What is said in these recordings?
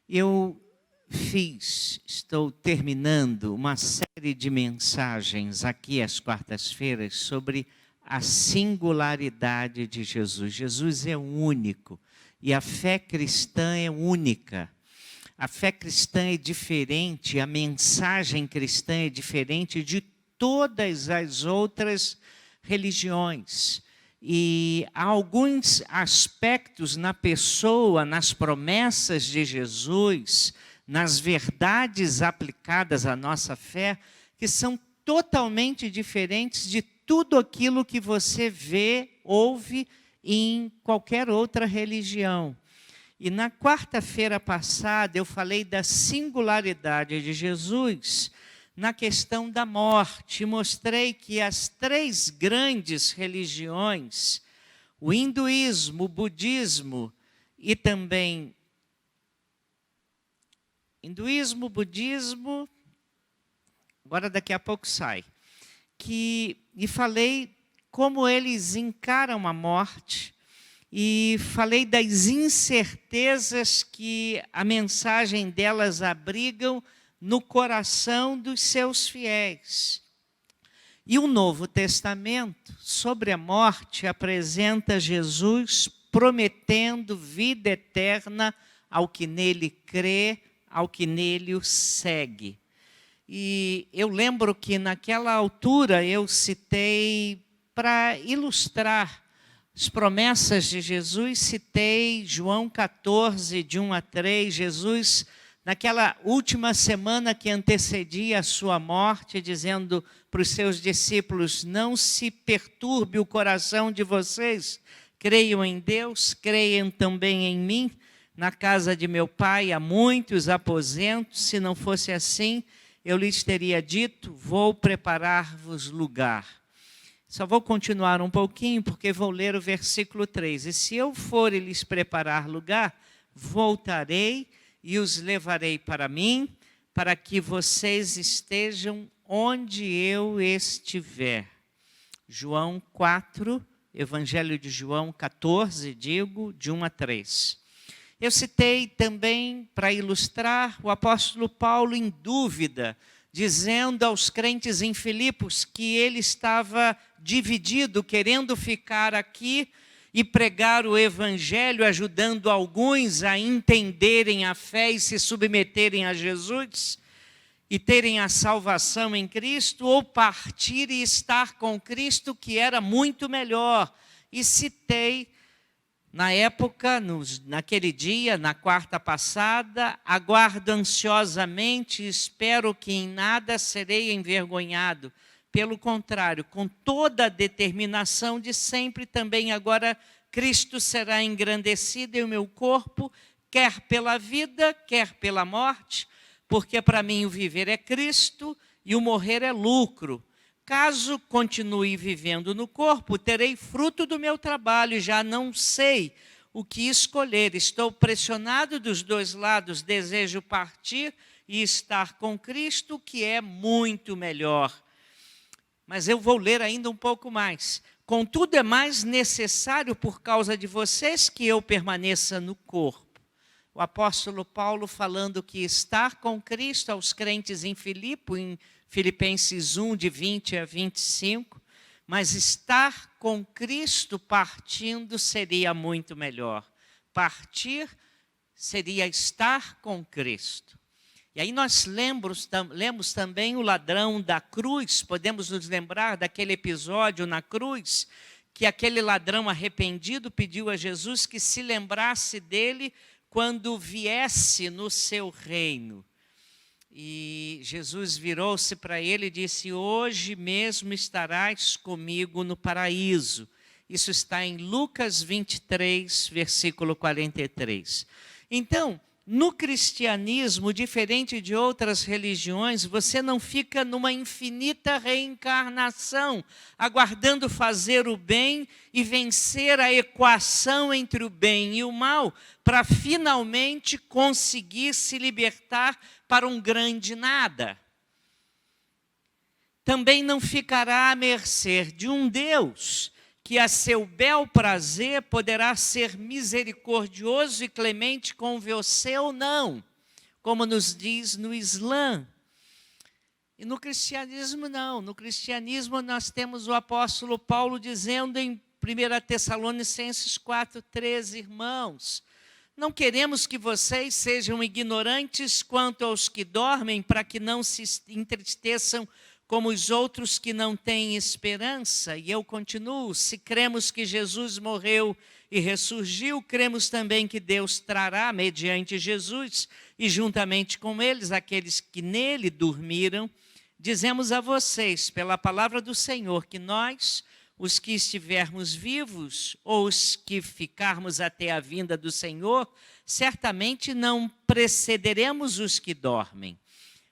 Eu estou terminando uma série de mensagens aqui às quartas-feiras sobre a singularidade de Jesus. Jesus é único e a fé cristã é única. A fé cristã é diferente, a mensagem cristã é diferente de todas as outras religiões. E há alguns aspectos na pessoa, nas promessas de Jesus, nas verdades aplicadas à nossa fé, que são totalmente diferentes de tudo aquilo que você vê, ouve em qualquer outra religião. E na quarta-feira passada eu falei da singularidade de Jesus na questão da morte. Mostrei que as três grandes religiões, o hinduísmo, o budismo e também budismo, agora daqui a pouco sai, e falei como eles encaram a morte, e falei das incertezas que a mensagem delas abrigam no coração dos seus fiéis. E o Novo Testamento, sobre a morte, apresenta Jesus prometendo vida eterna ao que nele crê, ao que nele o segue. E eu lembro que naquela altura eu citei, para ilustrar as promessas de Jesus, citei João 14, de 1 a 3, Jesus, naquela última semana que antecedia a sua morte, dizendo para os seus discípulos: não se perturbe o coração de vocês, creiam em Deus, creiam também em mim. Na casa de meu pai há muitos aposentos, se não fosse assim, eu lhes teria dito: vou preparar-vos lugar. Só vou continuar um pouquinho, porque vou ler o versículo 3. E se eu for e lhes preparar lugar, voltarei e os levarei para mim, para que vocês estejam onde eu estiver. João 4, Evangelho de João 14, digo, de 1 a 3. Eu citei também, para ilustrar, o apóstolo Paulo em dúvida, dizendo aos crentes em Filipos que ele estava dividido, querendo ficar aqui e pregar o evangelho, ajudando alguns a entenderem a fé e se submeterem a Jesus e terem a salvação em Cristo, ou partir e estar com Cristo, que era muito melhor. E citei, na época, naquele dia, na quarta passada: aguardo ansiosamente, espero que em nada serei envergonhado. Pelo contrário, com toda a determinação de sempre, também agora Cristo será engrandecido em o meu corpo, quer pela vida, quer pela morte, porque para mim o viver é Cristo e o morrer é lucro. Caso continue vivendo no corpo, terei fruto do meu trabalho, já não sei o que escolher. Estou pressionado dos dois lados, desejo partir e estar com Cristo, que é muito melhor. Mas eu vou ler ainda um pouco mais. Contudo, é mais necessário por causa de vocês que eu permaneça no corpo. O apóstolo Paulo falando que estar com Cristo aos crentes em Filipe, em Filipenses 1, de 20 a 25, mas estar com Cristo partindo seria muito melhor. Partir seria estar com Cristo. E aí nós lemos também o ladrão da cruz. Podemos nos lembrar daquele episódio na cruz, que aquele ladrão arrependido pediu a Jesus que se lembrasse dele quando viesse no seu reino. E Jesus virou-se para ele e disse: hoje mesmo estarás comigo no paraíso. Isso está em Lucas 23, versículo 43. Então, no cristianismo, diferente de outras religiões, você não fica numa infinita reencarnação, aguardando fazer o bem e vencer a equação entre o bem e o mal, para finalmente conseguir se libertar para um grande nada. Também não ficará à mercê de um Deus que a seu bel prazer poderá ser misericordioso e clemente com você ou não. como nos diz no Islã. E no cristianismo não. No cristianismo nós temos o apóstolo Paulo dizendo em 1 Tessalonicenses 4:13, irmãos, não queremos que vocês sejam ignorantes quanto aos que dormem, para que não se entristeçam como os outros que não têm esperança. E eu continuo, se cremos que Jesus morreu e ressurgiu, cremos também que Deus trará, mediante Jesus, e juntamente com eles, aqueles que nele dormiram. Dizemos a vocês, pela palavra do Senhor, que nós, os que estivermos vivos, ou os que ficarmos até a vinda do Senhor, certamente não precederemos os que dormem.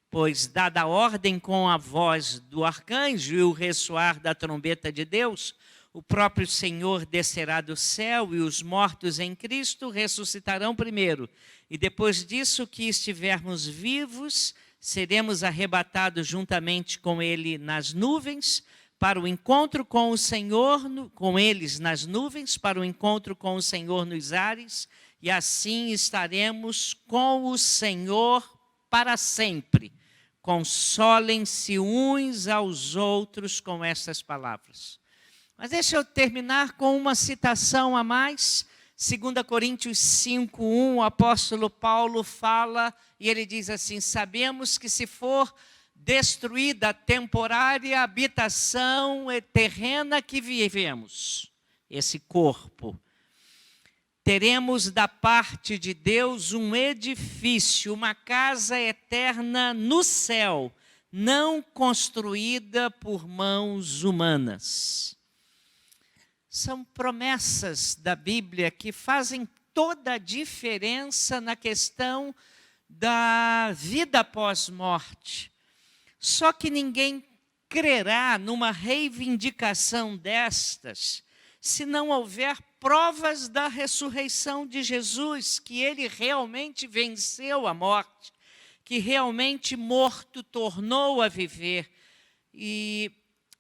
Pois, dada a ordem com a voz do arcanjo e o ressoar da trombeta de Deus, o próprio Senhor descerá do céu e os mortos em Cristo ressuscitarão primeiro. E depois disso, que estivermos vivos, seremos arrebatados juntamente com ele nas nuvens, para o encontro com o Senhor, com eles nas nuvens, para o encontro com o Senhor nos ares, e assim estaremos com o Senhor para sempre. Consolem-se uns aos outros com estas palavras. Mas deixa eu terminar com uma citação a mais. 2 Coríntios 5:1, o apóstolo Paulo fala, e ele diz assim: sabemos que se for destruída a temporária habitação terrena que vivemos, esse corpo, teremos da parte de Deus um edifício, uma casa eterna no céu, não construída por mãos humanas. São promessas da Bíblia que fazem toda a diferença na questão da vida após morte. Só que ninguém crerá numa reivindicação destas se não houver provas da ressurreição de Jesus, que ele realmente venceu a morte, que realmente morto tornou a viver. E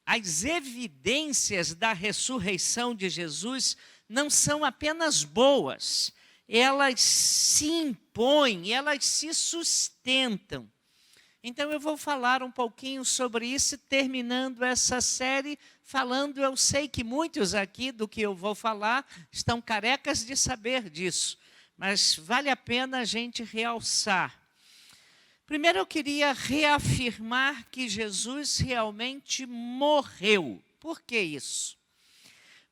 as evidências da ressurreição de Jesus não são apenas boas, elas se impõem, elas se sustentam. Então eu vou falar um pouquinho sobre isso, terminando essa série, falando, eu sei que muitos aqui do que eu vou falar estão carecas de saber disso, mas vale a pena a gente realçar. Primeiro eu queria reafirmar que Jesus realmente morreu. Por que isso?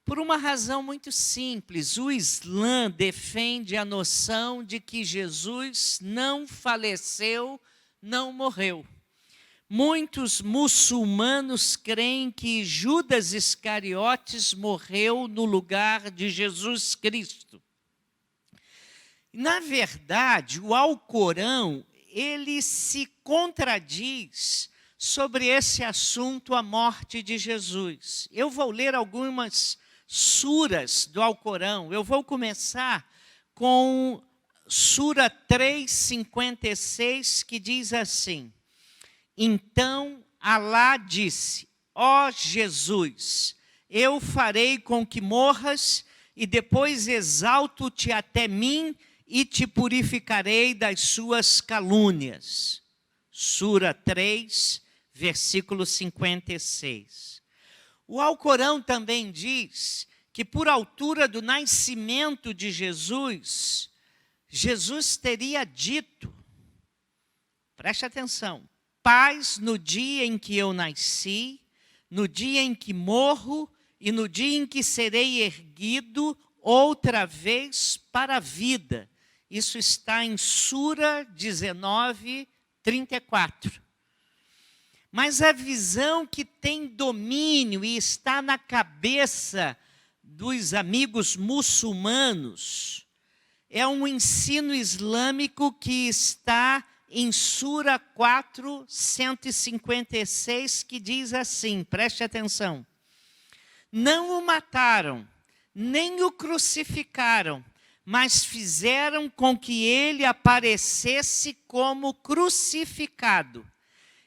Por uma razão muito simples. O Islã defende a noção de que Jesus não faleceu, não morreu. Muitos muçulmanos creem que Judas Iscariotes morreu no lugar de Jesus Cristo. Na verdade, o Alcorão, ele se contradiz sobre esse assunto, a morte de Jesus. Eu vou ler algumas suras do Alcorão. Eu vou começar com Sura 3:56, que diz assim: então Alá disse: ó Jesus, eu farei com que morras e depois exalto-te até mim e te purificarei das suas calúnias. Sura 3, versículo 56. O Alcorão também diz que por altura do nascimento de Jesus, Jesus teria dito, preste atenção, paz no dia em que eu nasci, no dia em que morro e no dia em que serei erguido outra vez para a vida. Isso está em Sura 19:34. Mas a visão que tem domínio e está na cabeça dos amigos muçulmanos é um ensino islâmico que está em Sura 4:156, que diz assim, preste atenção: não o mataram, nem o crucificaram, mas fizeram com que ele aparecesse como crucificado.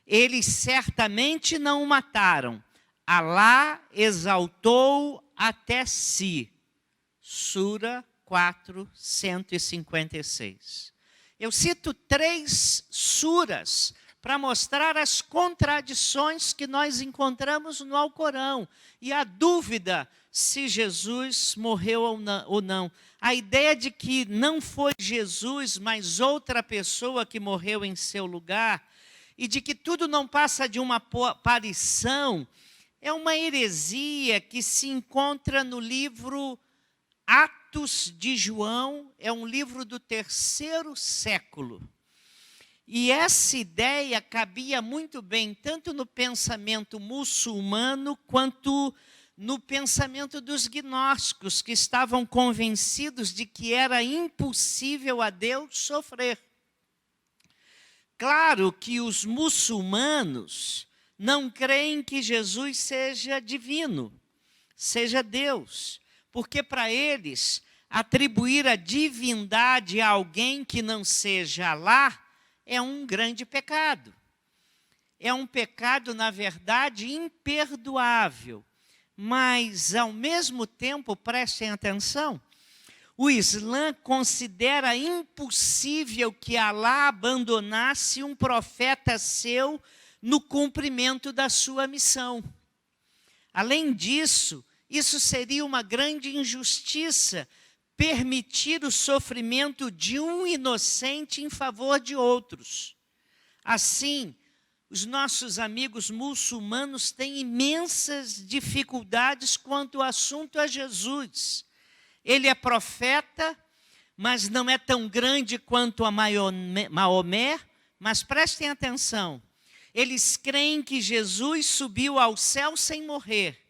Eles certamente não o mataram. Alá exaltou até si. Sura 4:156. Eu cito 3 suras para mostrar as contradições que nós encontramos no Alcorão e a dúvida se Jesus morreu ou não. A ideia de que não foi Jesus, mas outra pessoa que morreu em seu lugar, e de que tudo não passa de uma aparição, é uma heresia que se encontra no livro Atos de João, é um livro do 3º século. E essa ideia cabia muito bem, tanto no pensamento muçulmano, quanto no pensamento dos gnósticos, que estavam convencidos de que era impossível a Deus sofrer. Claro que os muçulmanos não creem que Jesus seja divino, seja Deus, porque para eles atribuir a divindade a alguém que não seja Alá é um grande pecado. É um pecado, na verdade, imperdoável. Mas, ao mesmo tempo, prestem atenção, o Islã considera impossível que Alá abandonasse um profeta seu no cumprimento da sua missão. Além disso, isso seria uma grande injustiça, permitir o sofrimento de um inocente em favor de outros. Assim, os nossos amigos muçulmanos têm imensas dificuldades quanto ao assunto a Jesus. Ele é profeta, mas não é tão grande quanto a Maomé, mas prestem atenção. Eles creem que Jesus subiu ao céu sem morrer.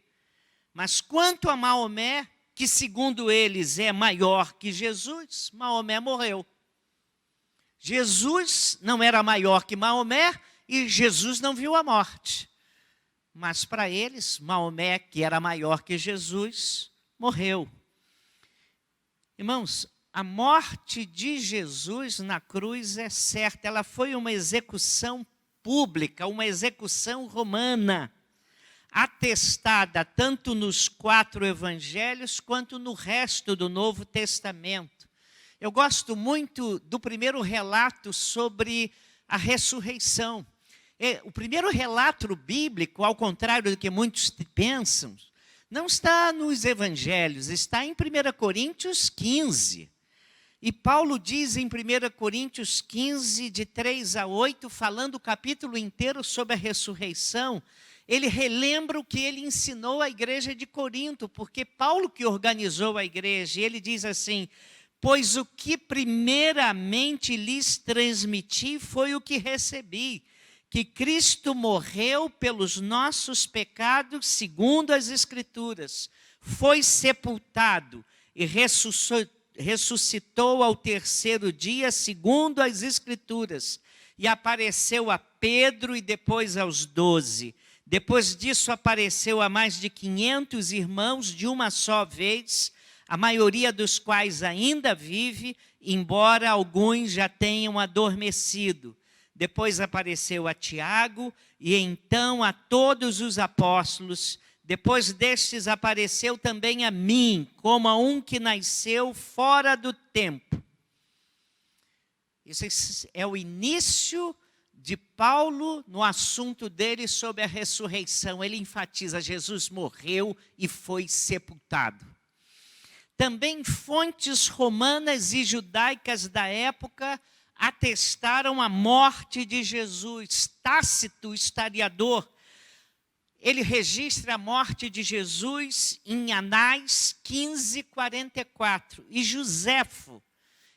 Mas quanto a Maomé, que segundo eles é maior que Jesus, Maomé morreu. Jesus não era maior que Maomé e Jesus não viu a morte. Mas para eles, Maomé, que era maior que Jesus, morreu. Irmãos, a morte de Jesus na cruz é certa. Ela foi uma execução pública, uma execução romana, atestada tanto nos 4 evangelhos quanto no resto do Novo Testamento. Eu gosto muito do primeiro relato sobre a ressurreição. O primeiro relato bíblico, ao contrário do que muitos pensam, não está nos evangelhos, está em 1 Coríntios 15. E Paulo diz em 1 Coríntios 15, de 3 a 8, falando o capítulo inteiro sobre a ressurreição, ele relembra o que ele ensinou à igreja de Corinto, porque Paulo que organizou a igreja, e ele diz assim: pois o que primeiramente lhes transmiti foi o que recebi, que Cristo morreu pelos nossos pecados segundo as Escrituras, foi sepultado e ressuscitou ao 3º dia segundo as Escrituras, e apareceu a Pedro e depois aos 12. Depois disso apareceu a mais de 500 irmãos de uma só vez, a maioria dos quais ainda vive, embora alguns já tenham adormecido. Depois apareceu a Tiago e então a todos os apóstolos. Depois destes apareceu também a mim, como a um que nasceu fora do tempo. Isso é o início de Paulo no assunto dele sobre a ressurreição. Ele enfatiza: Jesus morreu e foi sepultado. Também fontes romanas e judaicas da época atestaram a morte de Jesus. Tácito, o historiador, ele registra a morte de Jesus em Anais 15:44. E Joséfo,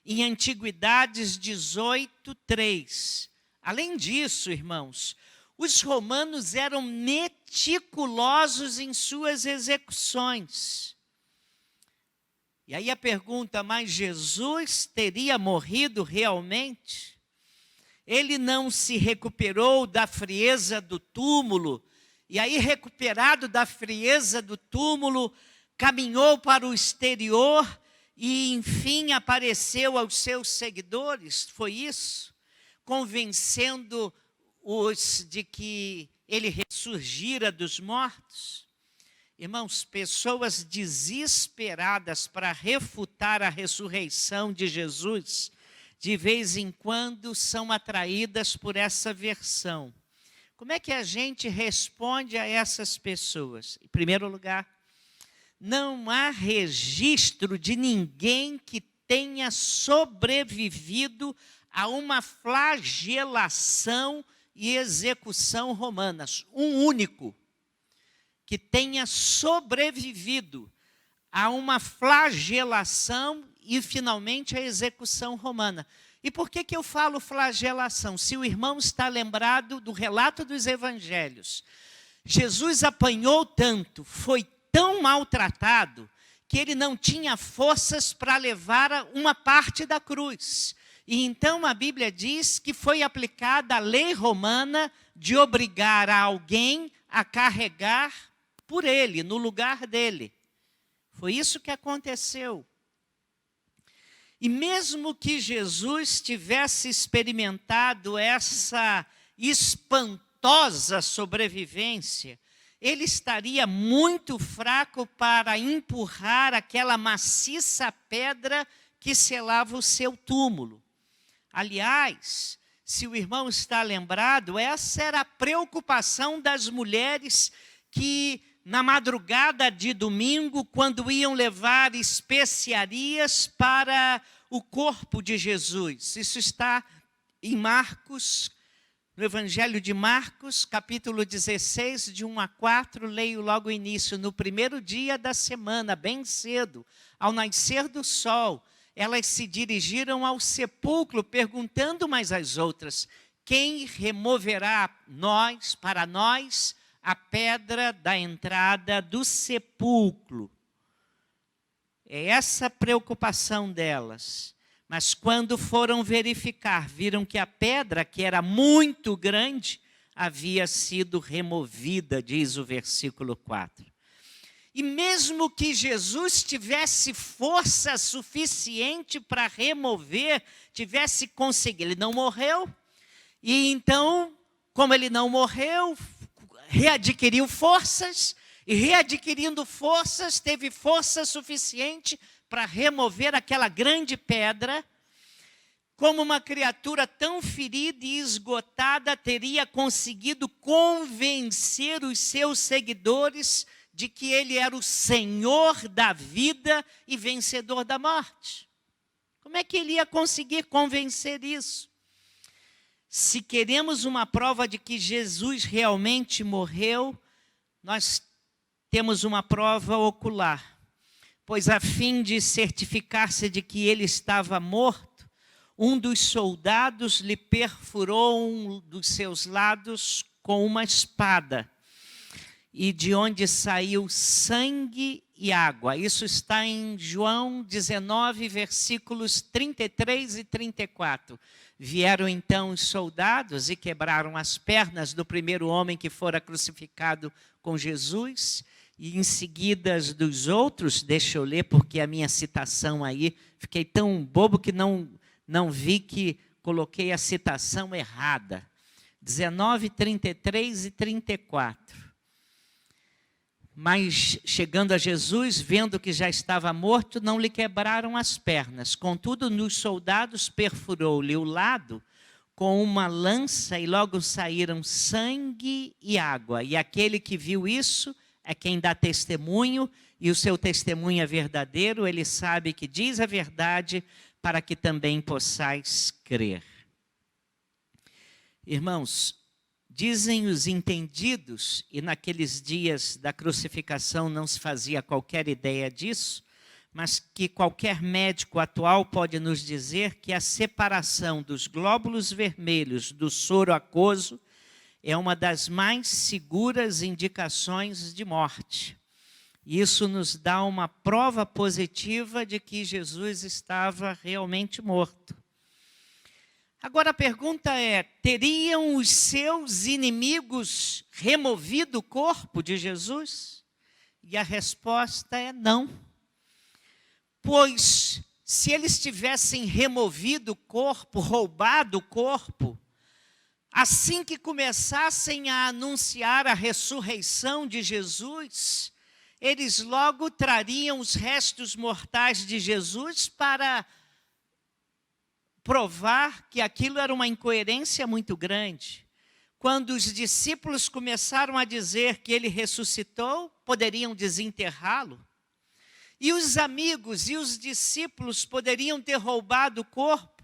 em Antiguidades 18:3. Além disso, irmãos, os romanos eram meticulosos em suas execuções. E aí a pergunta: mas Jesus teria morrido realmente? Ele não se recuperou da frieza do túmulo, e aí, recuperado da frieza do túmulo, caminhou para o exterior e, enfim, apareceu aos seus seguidores? Foi isso? Convencendo-os de que ele ressurgira dos mortos? Irmãos, pessoas desesperadas para refutar a ressurreição de Jesus de vez em quando são atraídas por essa versão. Como é que a gente responde a essas pessoas? Em primeiro lugar, não há registro de ninguém que tenha sobrevivido a uma flagelação e execução romanas. Um único que tenha sobrevivido a uma flagelação e, finalmente, a execução romana. E por que eu falo flagelação? Se o irmão está lembrado do relato dos evangelhos, Jesus apanhou tanto, foi tão maltratado, que ele não tinha forças para levar uma parte da cruz. E então a Bíblia diz que foi aplicada a lei romana de obrigar a alguém a carregar por ele, no lugar dele. Foi isso que aconteceu. E mesmo que Jesus tivesse experimentado essa espantosa sobrevivência, ele estaria muito fraco para empurrar aquela maciça pedra que selava o seu túmulo. Aliás, se o irmão está lembrado, essa era a preocupação das mulheres que, na madrugada de domingo, quando iam levar especiarias para o corpo de Jesus. Isso está em Marcos, no Evangelho de Marcos, capítulo 16, de 1 a 4, leio logo o início. No primeiro dia da semana, bem cedo, ao nascer do sol, elas se dirigiram ao sepulcro, perguntando umas às outras: quem removerá para nós a pedra da entrada do sepulcro? É essa a preocupação delas. Mas quando foram verificar, viram que a pedra, que era muito grande, havia sido removida, diz o versículo 4. E mesmo que Jesus tivesse força suficiente para remover, tivesse conseguido, ele não morreu. E então, como ele não morreu, readquiriu forças, e readquirindo forças, teve força suficiente para remover aquela grande pedra. Como uma criatura tão ferida e esgotada teria conseguido convencer os seus seguidores de que ele era o Senhor da vida e vencedor da morte? Como é que ele ia conseguir convencer isso? Se queremos uma prova de que Jesus realmente morreu, nós temos uma prova ocular. Pois a fim de certificar-se de que ele estava morto, um dos soldados lhe perfurou um dos seus lados com uma espada, e de onde saiu sangue e água. Isso está em João 19, versículos 33 e 34. Vieram então os soldados e quebraram as pernas do primeiro homem que fora crucificado com Jesus, e em seguida as dos outros. Deixa eu ler, porque a minha citação aí, fiquei tão bobo que não vi que coloquei a citação errada. 19, 33 e 34. Mas, chegando a Jesus, vendo que já estava morto, não lhe quebraram as pernas. Contudo, nos soldados perfurou-lhe o lado com uma lança, e logo saíram sangue e água. E aquele que viu isso é quem dá testemunho, e o seu testemunho é verdadeiro. Ele sabe que diz a verdade, para que também possais crer. Irmãos, dizem os entendidos, e naqueles dias da crucificação não se fazia qualquer ideia disso, mas que qualquer médico atual pode nos dizer que a separação dos glóbulos vermelhos do soro aquoso é uma das mais seguras indicações de morte. Isso nos dá uma prova positiva de que Jesus estava realmente morto. Agora a pergunta é: teriam os seus inimigos removido o corpo de Jesus? E a resposta é não. Pois se eles tivessem removido o corpo, roubado o corpo, assim que começassem a anunciar a ressurreição de Jesus, eles logo trariam os restos mortais de Jesus para provar que aquilo era uma incoerência muito grande. Quando os discípulos começaram a dizer que ele ressuscitou, poderiam desenterrá-lo. E os amigos e os discípulos poderiam ter roubado o corpo.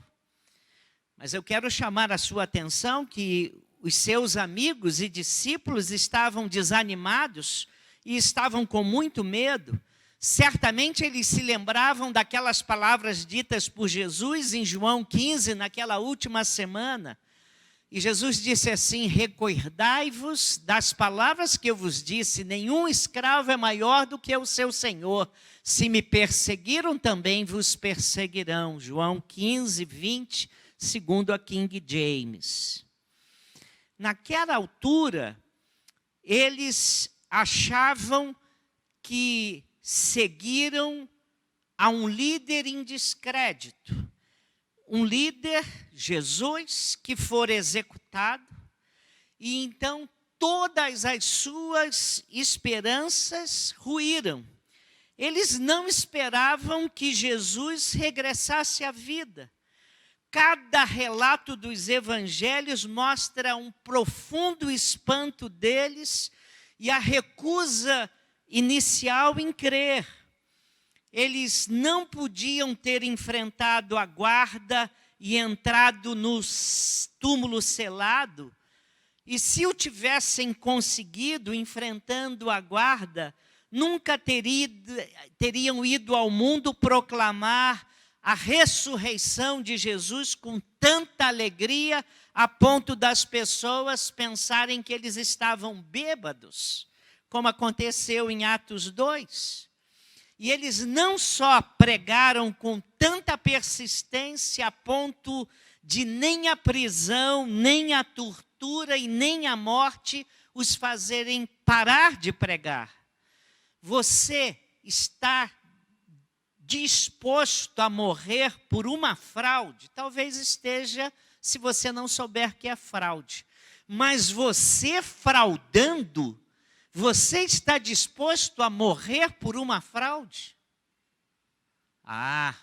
Mas eu quero chamar a sua atenção que os seus amigos e discípulos estavam desanimados e estavam com muito medo. Certamente eles se lembravam daquelas palavras ditas por Jesus em João 15, naquela última semana. E Jesus disse assim: recordai-vos das palavras que eu vos disse, nenhum escravo é maior do que o seu senhor. Se me perseguiram, também vos perseguirão. João 15, 20, segundo a King James. Naquela altura, eles achavam que seguiram a um líder em descrédito. Um líder, Jesus, que for executado, e então todas as suas esperanças ruíram. Eles não esperavam que Jesus regressasse à vida. Cada relato dos evangelhos mostra um profundo espanto deles e a recusa inicial em crer. Eles não podiam ter enfrentado a guarda e entrado no túmulo selado. E se o tivessem conseguido enfrentando a guarda, nunca teriam ido ao mundo proclamar a ressurreição de Jesus com tanta alegria, a ponto das pessoas pensarem que eles estavam bêbados, como aconteceu em Atos 2. E eles não só pregaram com tanta persistência a ponto de nem a prisão, nem a tortura e nem a morte os fazerem parar de pregar. Você está disposto a morrer por uma fraude? Talvez esteja, se você não souber que é fraude. Mas você fraudando, você está disposto a morrer por uma fraude? Ah,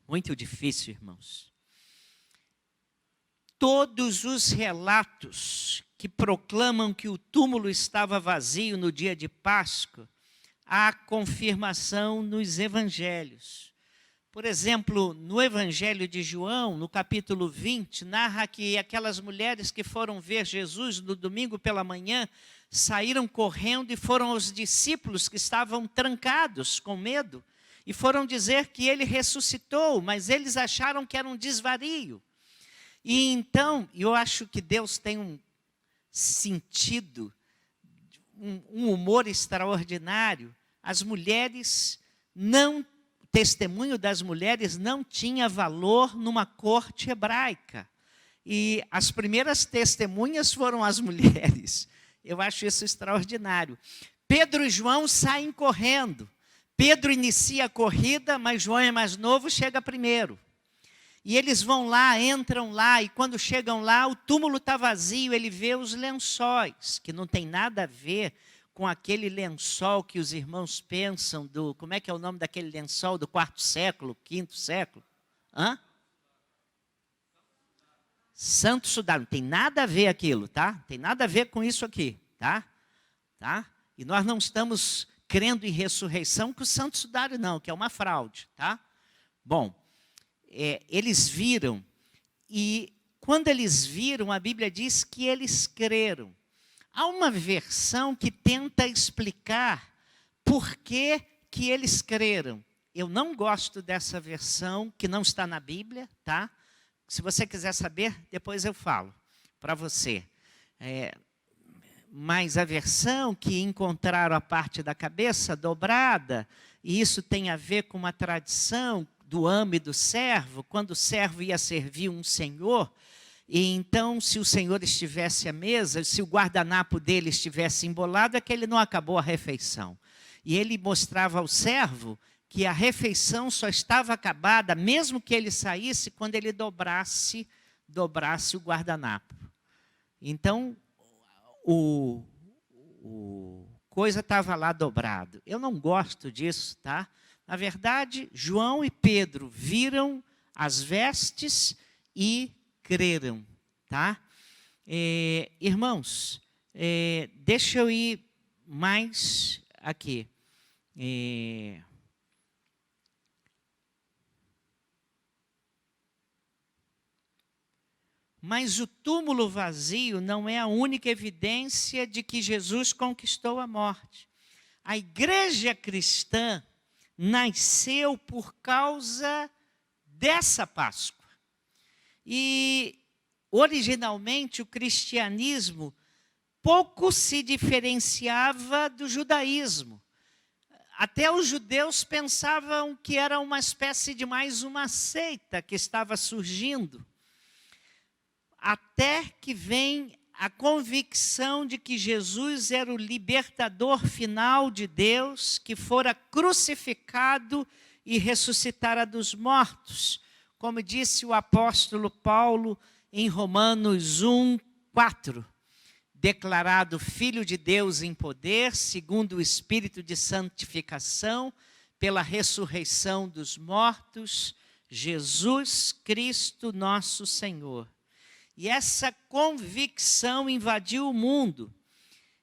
muito difícil, irmãos. Todos os relatos que proclamam que o túmulo estava vazio no dia de Páscoa, há confirmação nos evangelhos. Por exemplo, no Evangelho de João, no capítulo 20, narra que aquelas mulheres que foram ver Jesus no domingo pela manhã, saíram correndo e foram aos discípulos que estavam trancados com medo, e foram dizer que ele ressuscitou, mas eles acharam que era um desvario. E então, eu acho que Deus tem um sentido, um humor extraordinário. As mulheres não, o testemunho das mulheres não tinha valor numa corte hebraica. E as primeiras testemunhas foram as mulheres. Eu acho isso extraordinário. Pedro e João saem correndo. Pedro inicia a corrida, mas João é mais novo, chega primeiro. E eles vão lá, entram lá, e quando chegam lá, o túmulo está vazio, ele vê os lençóis, que não tem nada a ver com aquele lençol que os irmãos pensam do... Como é que é o nome daquele lençol do 4º século, 5º século? Hã? Santo Sudário. Não tem nada a ver aquilo, tá? Tem nada a ver com isso aqui, tá? Tá? E nós não estamos crendo em ressurreição com o Santo Sudário, não, que é uma fraude, tá? Bom, eles viram, e quando eles viram, a Bíblia diz que eles creram. Há uma versão que tenta explicar por que eles creram. Eu não gosto dessa versão, que não está na Bíblia, tá? Se você quiser saber, depois eu falo para você. Mas a versão que encontraram a parte da cabeça dobrada, e isso tem a ver com uma tradição do amo e do servo, quando o servo ia servir um senhor, e então, se o senhor estivesse à mesa, se o guardanapo dele estivesse embolado, é que ele não acabou a refeição. E ele mostrava ao servo que a refeição só estava acabada, mesmo que ele saísse, quando ele dobrasse o guardanapo. Então, o coisa estava lá dobrado. Eu não gosto disso, tá? Na verdade, João e Pedro viram as vestes e creram, tá? Irmãos, deixa eu ir mais aqui. Mas o túmulo vazio não é a única evidência de que Jesus conquistou a morte. A igreja cristã nasceu por causa dessa Páscoa. E, originalmente, o cristianismo pouco se diferenciava do judaísmo. Até os judeus pensavam que era uma espécie de mais uma seita que estava surgindo. Até que vem a convicção de que Jesus era o libertador final de Deus, que fora crucificado e ressuscitara dos mortos. Como disse o apóstolo Paulo em Romanos 1:4, declarado Filho de Deus em poder, segundo o Espírito de santificação, pela ressurreição dos mortos, Jesus Cristo nosso Senhor. E essa convicção invadiu o mundo.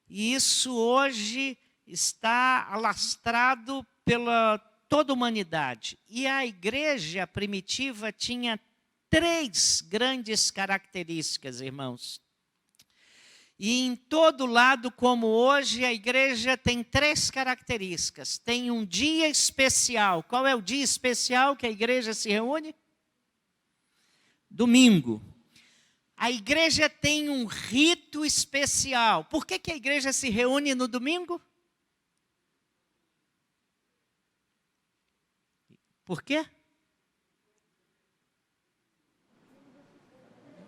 E isso hoje está alastrado pela toda a humanidade. E a igreja primitiva tinha 3 grandes características, irmãos. E em todo lado, como hoje, a igreja tem 3 características. Tem um dia especial. Qual é o dia especial que a igreja se reúne? Domingo. A igreja tem um rito especial. Por que a igreja se reúne no domingo? Por quê?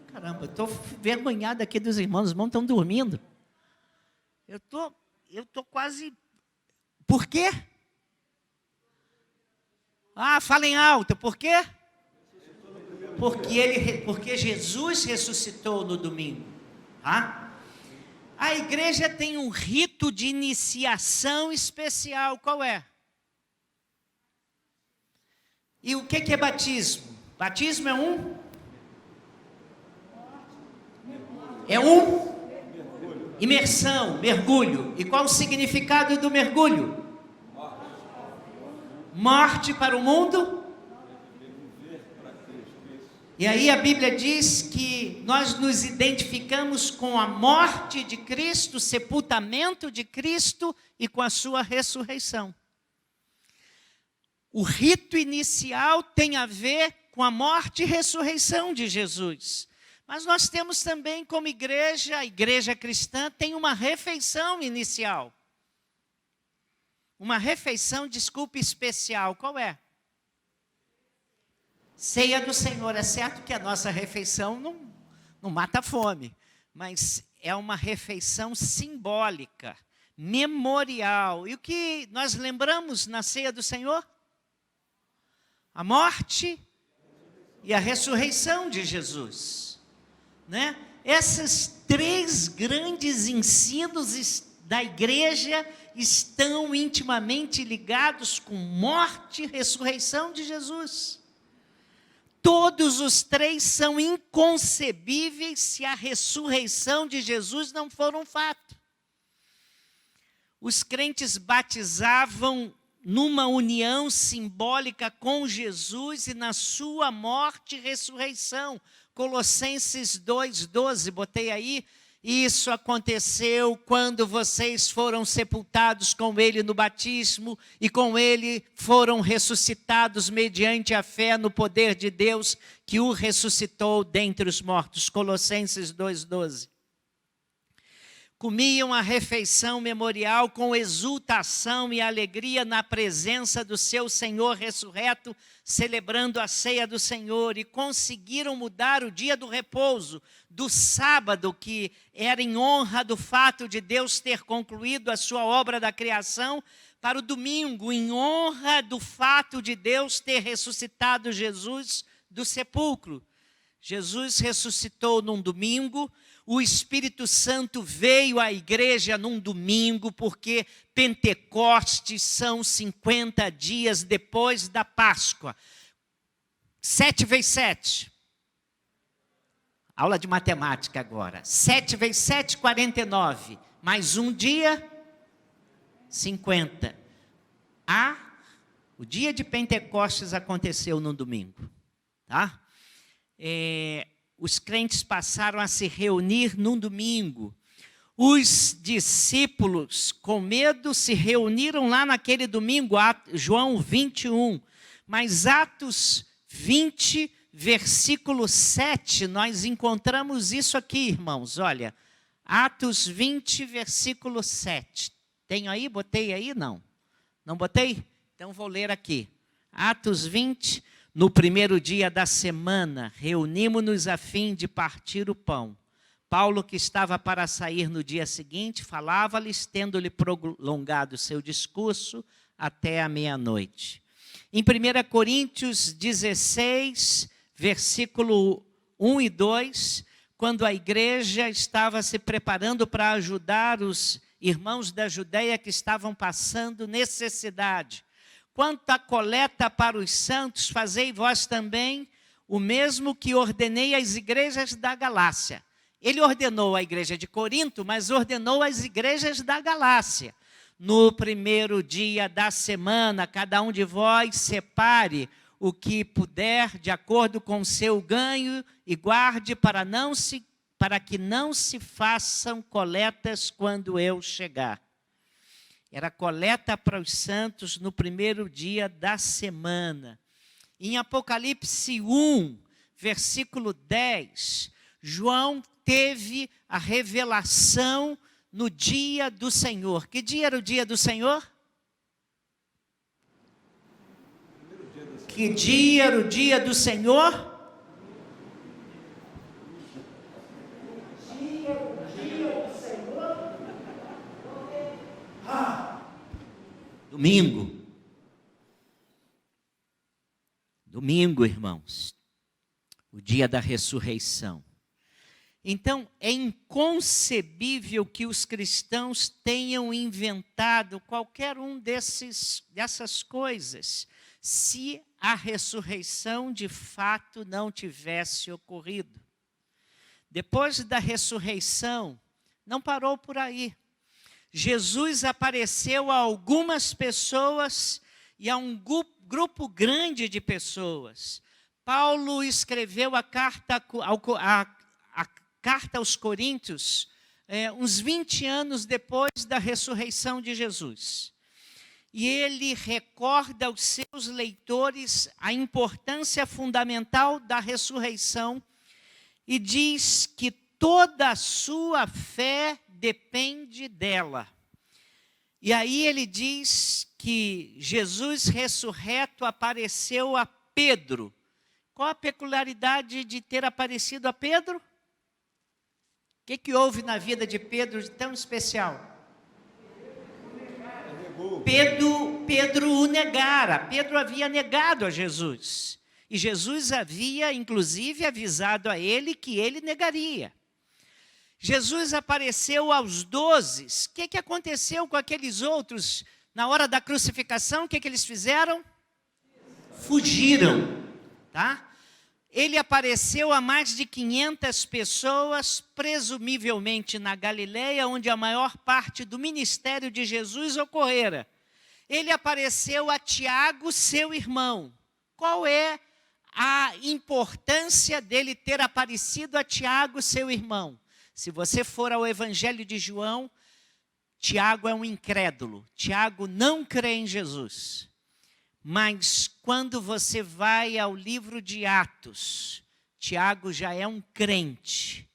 Caramba, eu estou envergonhado aqui dos irmãos. Os irmãos estão dormindo. Eu tô quase... Por quê? Falem alto. Por quê? Porque Jesus ressuscitou no domingo. A igreja tem um rito de iniciação especial. Qual é? E o que é batismo? Batismo é imersão, mergulho. E qual o significado do mergulho? Morte para o mundo. E aí a Bíblia diz que nós nos identificamos com a morte de Cristo, o sepultamento de Cristo e com a sua ressurreição. O rito inicial tem a ver com a morte e ressurreição de Jesus. Mas nós temos também como igreja, a igreja cristã tem uma refeição inicial. Uma refeição, especial. Qual é? Ceia do Senhor. É certo que a nossa refeição não mata a fome, mas é uma refeição simbólica, memorial. E o que nós lembramos na ceia do Senhor? A morte e a ressurreição de Jesus. Né? Esses 3 grandes ensinos da igreja estão intimamente ligados com morte e ressurreição de Jesus. Todos os 3 são inconcebíveis se a ressurreição de Jesus não for um fato. Os crentes batizavam numa união simbólica com Jesus e na sua morte e ressurreição. Colossenses 2:12, botei aí. Isso aconteceu quando vocês foram sepultados com ele no batismo e com ele foram ressuscitados mediante a fé no poder de Deus que o ressuscitou dentre os mortos. Colossenses 2:12. Comiam a refeição memorial com exultação e alegria na presença do seu Senhor ressurreto, celebrando a ceia do Senhor, e conseguiram mudar o dia do repouso, do sábado, que era em honra do fato de Deus ter concluído a sua obra da criação, para o domingo, em honra do fato de Deus ter ressuscitado Jesus do sepulcro. Jesus ressuscitou num domingo. O Espírito Santo veio à igreja num domingo, porque Pentecostes são 50 dias depois da Páscoa. 7 vezes 7. Aula de matemática agora. 7 vezes 7, 49. Mais um dia, 50. O dia de Pentecostes aconteceu no domingo. Tá? Os crentes passaram a se reunir num domingo. Os discípulos, com medo, se reuniram lá naquele domingo, João 21. Mas Atos 20, versículo 7, nós encontramos isso aqui, irmãos. Olha, Atos 20, versículo 7. Tenho aí? Botei aí? Não. Não botei? Então vou ler aqui. Atos 20, no primeiro dia da semana, reunimos-nos a fim de partir o pão. Paulo, que estava para sair no dia seguinte, falava-lhes, tendo-lhe prolongado seu discurso até a meia-noite. Em 1 Coríntios 16, versículo 1 e 2, quando a igreja estava se preparando para ajudar os irmãos da Judeia que estavam passando necessidade. Quanto à coleta para os santos, fazei vós também o mesmo que ordenei às igrejas da Galácia. Ele ordenou à igreja de Corinto, mas ordenou às igrejas da Galácia. No primeiro dia da semana, cada um de vós separe o que puder, de acordo com o seu ganho, e guarde para que não se façam coletas quando eu chegar. Era coleta para os santos no primeiro dia da semana. Em Apocalipse 1, versículo 10, João teve a revelação no dia do Senhor. Que dia era o dia do Senhor? Que dia era o dia do Senhor? Domingo. Domingo, irmãos. O dia da ressurreição. Então, é inconcebível que os cristãos tenham inventado qualquer um dessas coisas, se a ressurreição de fato não tivesse ocorrido. Depois da ressurreição, não parou por aí. Jesus apareceu a algumas pessoas e a um grupo grande de pessoas. Paulo escreveu a carta aos Coríntios, uns 20 anos depois da ressurreição de Jesus. E ele recorda aos seus leitores a importância fundamental da ressurreição e diz que toda a sua fé depende dela. E aí ele diz que Jesus ressurreto apareceu a Pedro. Qual a peculiaridade de ter aparecido a Pedro? O que houve na vida de Pedro de tão especial? Pedro o negara. Pedro havia negado a Jesus. E Jesus havia, inclusive, avisado a ele que ele negaria. Jesus apareceu aos 12. O que aconteceu com aqueles outros? Na hora da crucificação, o que eles fizeram? Fugiram. Tá? Ele apareceu a mais de 500 pessoas, presumivelmente na Galileia, onde a maior parte do ministério de Jesus ocorrera. Ele apareceu a Tiago, seu irmão. Qual é a importância dele ter aparecido a Tiago, seu irmão? Se você for ao Evangelho de João, Tiago é um incrédulo. Tiago não crê em Jesus. Mas quando você vai ao livro de Atos, Tiago já é um crente.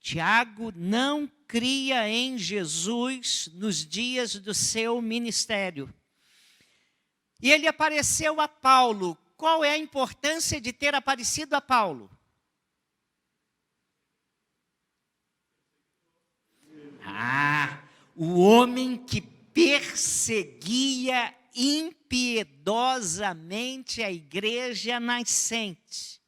Tiago não cria em Jesus nos dias do seu ministério. E ele apareceu a Paulo. Qual é a importância de ter aparecido a Paulo? O homem que perseguia impiedosamente a igreja nascente.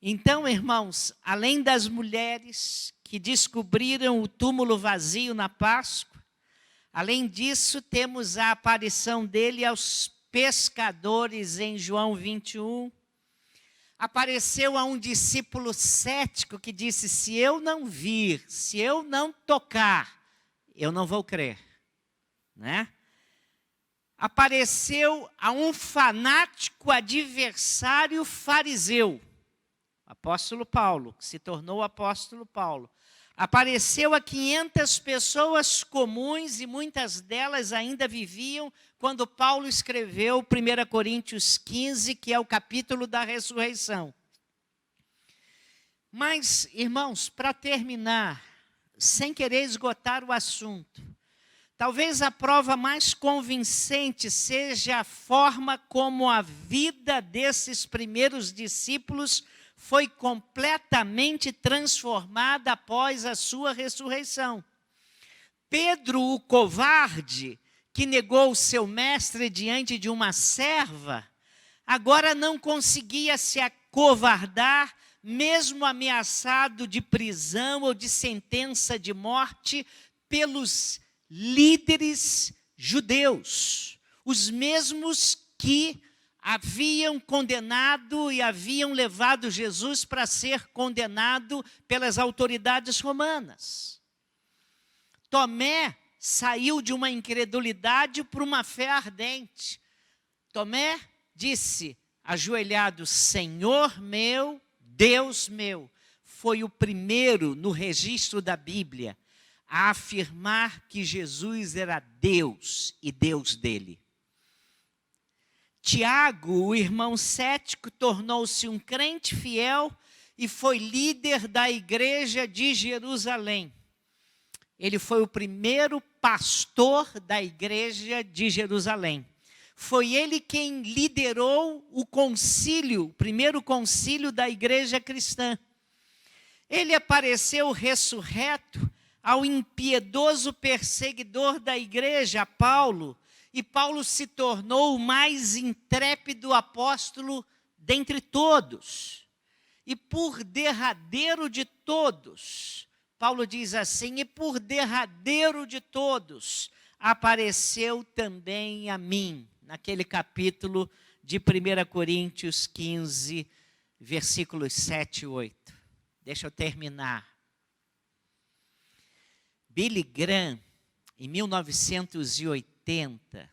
Então, irmãos, além das mulheres que descobriram o túmulo vazio na Páscoa, além disso, temos a aparição dele aos pescadores em João 21. apareceu a um discípulo cético que disse: se eu não vir, se eu não tocar, eu não vou crer, né? Apareceu a um fanático adversário fariseu, apóstolo Paulo, que se tornou apóstolo Paulo. Apareceu a 500 pessoas comuns e muitas delas ainda viviam quando Paulo escreveu 1 Coríntios 15, que é o capítulo da ressurreição. Mas, irmãos, para terminar, sem querer esgotar o assunto, talvez a prova mais convincente seja a forma como a vida desses primeiros discípulos foi completamente transformada após a sua ressurreição. Pedro, o covarde, que negou o seu mestre diante de uma serva, agora não conseguia se acovardar, mesmo ameaçado de prisão ou de sentença de morte pelos líderes judeus, os mesmos que haviam condenado e haviam levado Jesus para ser condenado pelas autoridades romanas. Tomé saiu de uma incredulidade para uma fé ardente. Tomé disse, ajoelhado: Senhor meu, Deus meu. Foi o primeiro no registro da Bíblia a afirmar que Jesus era Deus e Deus dele. Tiago, o irmão cético, tornou-se um crente fiel e foi líder da igreja de Jerusalém. Ele foi o primeiro pastor da igreja de Jerusalém. Foi ele quem liderou o concílio, o primeiro concílio da igreja cristã. Ele apareceu ressurreto ao impiedoso perseguidor da igreja, Paulo, e Paulo se tornou o mais intrépido apóstolo dentre todos. E por derradeiro de todos, Paulo diz assim, e por derradeiro de todos, apareceu também a mim, naquele capítulo de 1 Coríntios 15, versículos 7 e 8. Deixa eu terminar. Billy Graham, em 1980,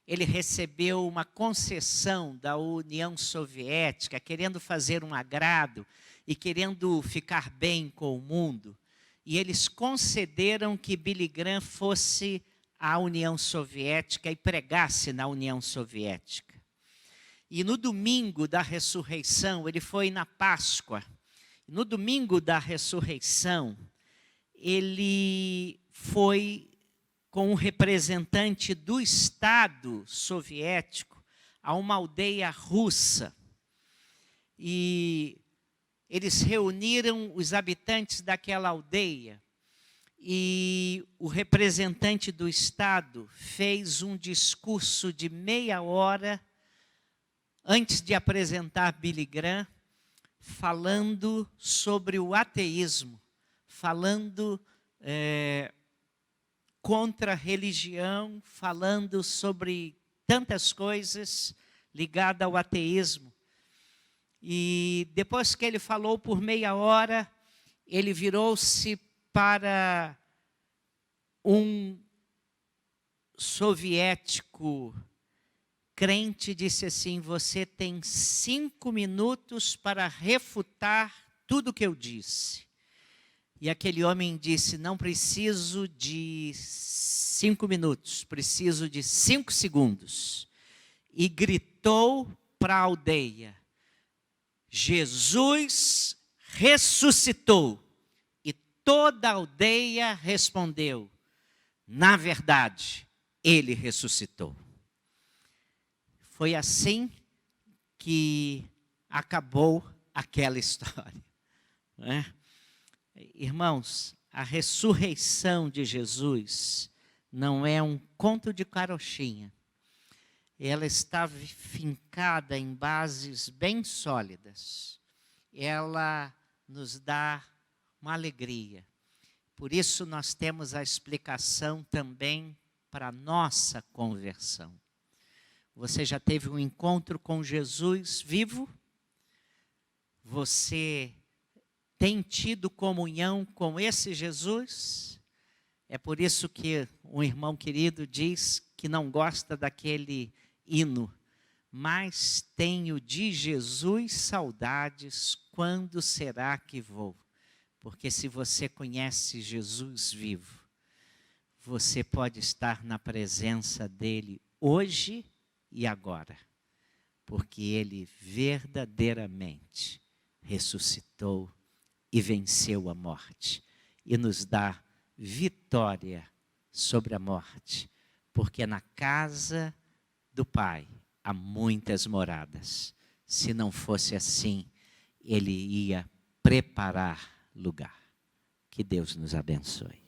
ele recebeu uma concessão da União Soviética, querendo fazer um agrado e querendo ficar bem com o mundo. E eles concederam que Billy Graham fosse à União Soviética e pregasse na União Soviética. E no domingo da ressurreição, ele foi na Páscoa. No domingo da ressurreição, ele foi com um representante do Estado soviético a uma aldeia russa. E eles reuniram os habitantes daquela aldeia. E o representante do Estado fez um discurso de meia hora antes de apresentar Billy Graham, falando sobre o ateísmo, falando contra a religião, falando sobre tantas coisas ligadas ao ateísmo. E depois que ele falou por meia hora, ele virou-se para um soviético crente e disse assim: você tem 5 minutos para refutar tudo o que eu disse. E aquele homem disse: não preciso de 5 minutos, preciso de 5 segundos. E gritou para a aldeia: Jesus ressuscitou. E toda a aldeia respondeu: na verdade, ele ressuscitou. Foi assim que acabou aquela história, né? Irmãos, a ressurreição de Jesus não é um conto de carochinha. Ela está fincada em bases bem sólidas. Ela nos dá uma alegria. Por isso nós temos a explicação também para a nossa conversão. Você já teve um encontro com Jesus vivo? Você tem tido comunhão com esse Jesus? É por isso que um irmão querido diz que não gosta daquele hino. Mas tenho de Jesus saudades, quando será que vou? Porque se você conhece Jesus vivo, você pode estar na presença dele hoje e agora. Porque ele verdadeiramente ressuscitou e venceu a morte. E nos dá vitória sobre a morte. Porque na casa do Pai há muitas moradas. Se não fosse assim, ele ia preparar lugar. Que Deus nos abençoe.